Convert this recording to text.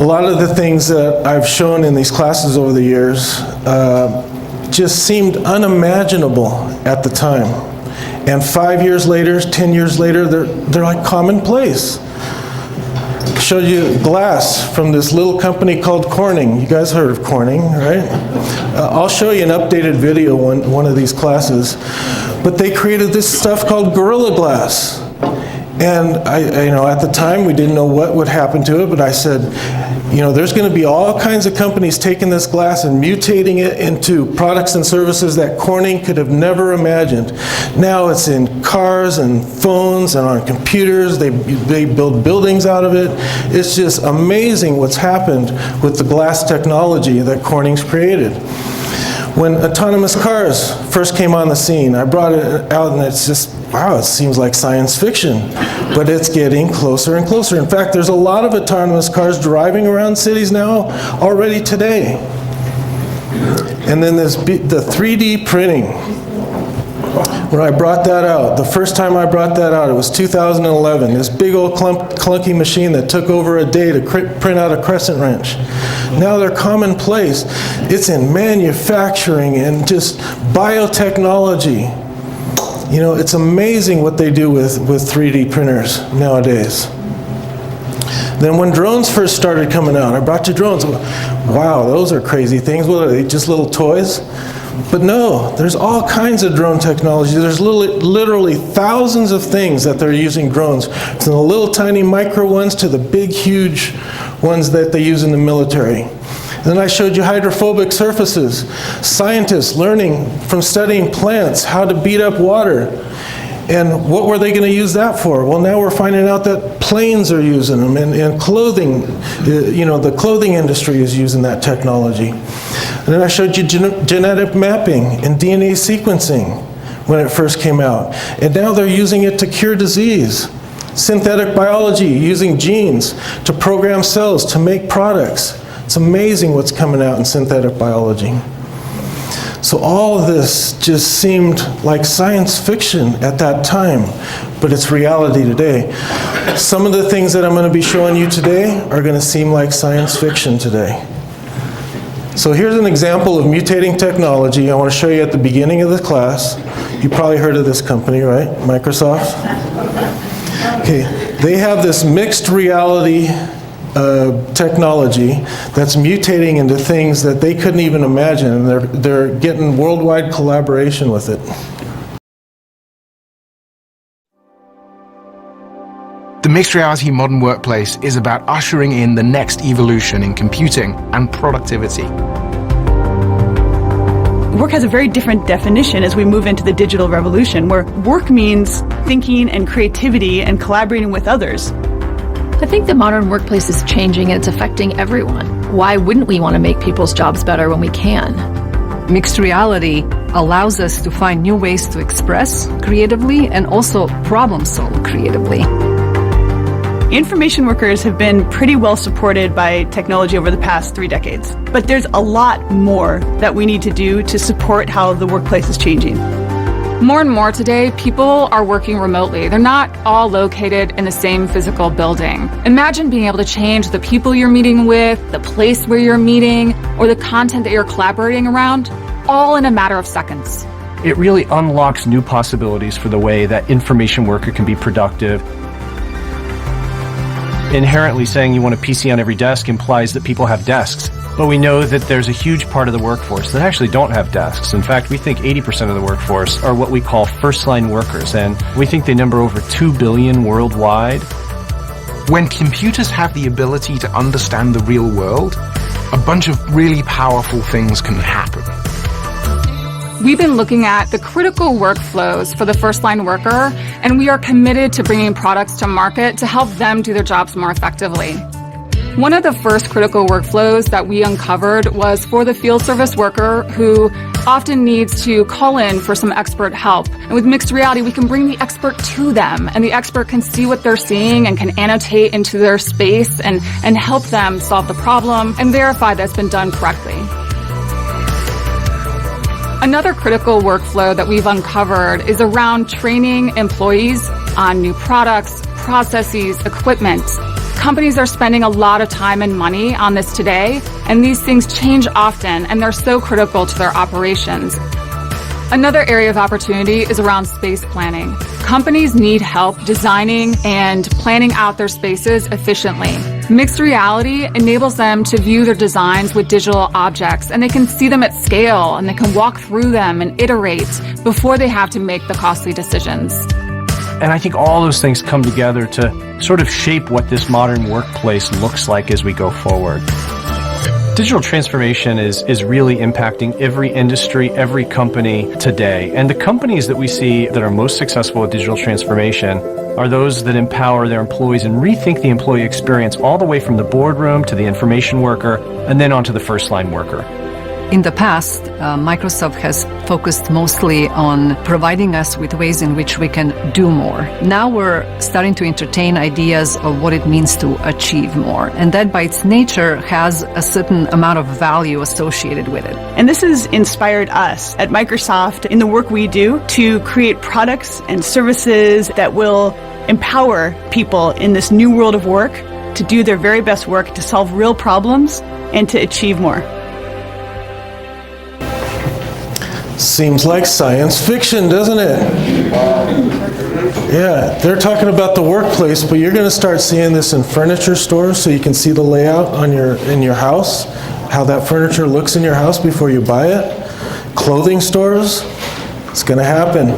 lot of the things that I've shown in these classes over the years just seemed unimaginable at the time. And 5 years later, 10 years later, they're like commonplace. Showed you glass from this little company called Corning. You guys heard of Corning, right? I'll show you an updated video one of these classes. But they created this stuff called Gorilla Glass. And at the time, we didn't know what would happen to it, but I said, there's going to be all kinds of companies taking this glass and mutating it into products and services that Corning could have never imagined. Now it's in cars and phones and on computers. They build buildings out of it. It's just amazing what's happened with the glass technology that Corning's created. When autonomous cars first came on the scene, I brought it out and it's just, wow, it seems like science fiction. But it's getting closer and closer. In fact, there's a lot of autonomous cars driving around cities now already today. And then there's the 3D printing. When I brought that out, the first time I brought that out, it was 2011. This big old clunky machine that took over a day to print out a crescent wrench. Now they're commonplace. It's in manufacturing and just biotechnology. It's amazing what they do with 3D printers nowadays. Then when drones first started coming out, I brought you drones. Wow, those are crazy things. What are they, just little toys? But no, there's all kinds of drone technology. There's literally thousands of things that they're using drones, from the little tiny micro ones to the big, huge ones that they use in the military. Then I showed you hydrophobic surfaces. Scientists learning from studying plants how to beat up water. And what were they going to use that for? Well, now we're finding out that planes are using them, and clothing, the clothing industry is using that technology. And then I showed you genetic mapping and DNA sequencing when it first came out. And now they're using it to cure disease. Synthetic biology, using genes to program cells to make products. It's amazing what's coming out in synthetic biology. So all of this just seemed like science fiction at that time, but it's reality today. Some of the things that I'm going to be showing you today are going to seem like science fiction today. So here's an example of mutating technology I want to show you at the beginning of the class. You probably heard of this company, right? Microsoft? Okay, they have this mixed reality technology that's mutating into things that they couldn't even imagine, and they're getting worldwide collaboration with it. The mixed reality modern workplace is about ushering in the next evolution in computing and productivity. Work has a very different definition as we move into the digital revolution, where work means thinking and creativity and collaborating with others. I think the modern workplace is changing and it's affecting everyone. Why wouldn't we want to make people's jobs better when we can? Mixed reality allows us to find new ways to express creatively and also problem solve creatively. Information workers have been pretty well supported by technology over the past 3 decades. But there's a lot more that we need to do to support how the workplace is changing. More and more today, people are working remotely. They're not all located in the same physical building. Imagine being able to change the people you're meeting with, the place where you're meeting, or the content that you're collaborating around, all in a matter of seconds. It really unlocks new possibilities for the way that information worker can be productive. Inherently saying you want a PC on every desk implies that people have desks. But we know that there's a huge part of the workforce that actually don't have desks. In fact, we think 80% of the workforce are what we call first-line workers, and we think they number over 2 billion worldwide. When computers have the ability to understand the real world, a bunch of really powerful things can happen. We've been looking at the critical workflows for the first-line worker, and we are committed to bringing products to market to help them do their jobs more effectively. One of the first critical workflows that we uncovered was for the field service worker who often needs to call in for some expert help. And with mixed reality, we can bring the expert to them, and the expert can see what they're seeing and can annotate into their space and help them solve the problem and verify that it's been done correctly. Another critical workflow that we've uncovered is around training employees on new products, processes, equipment, Companies are spending a lot of time and money on this today, and these things change often, and they're so critical to their operations. Another area of opportunity is around space planning. Companies need help designing and planning out their spaces efficiently. Mixed reality enables them to view their designs with digital objects, and they can see them at scale, and they can walk through them and iterate before they have to make the costly decisions. And I think all those things come together to sort of shape what this modern workplace looks like as we go forward. Digital transformation is really impacting every industry, every company today. And the companies that we see that are most successful at digital transformation are those that empower their employees and rethink the employee experience all the way from the boardroom to the information worker and then onto the first line worker. In the past, Microsoft has focused mostly on providing us with ways in which we can do more. Now we're starting to entertain ideas of what it means to achieve more. And that by its nature has a certain amount of value associated with it. And this has inspired us at Microsoft in the work we do to create products and services that will empower people in this new world of work to do their very best work, to solve real problems, and to achieve more. Seems like science fiction, doesn't it? Yeah, they're talking about the workplace, but you're going to start seeing this in furniture stores so you can see the layout in your house, how that furniture looks in your house before you buy it. Clothing stores, it's going to happen.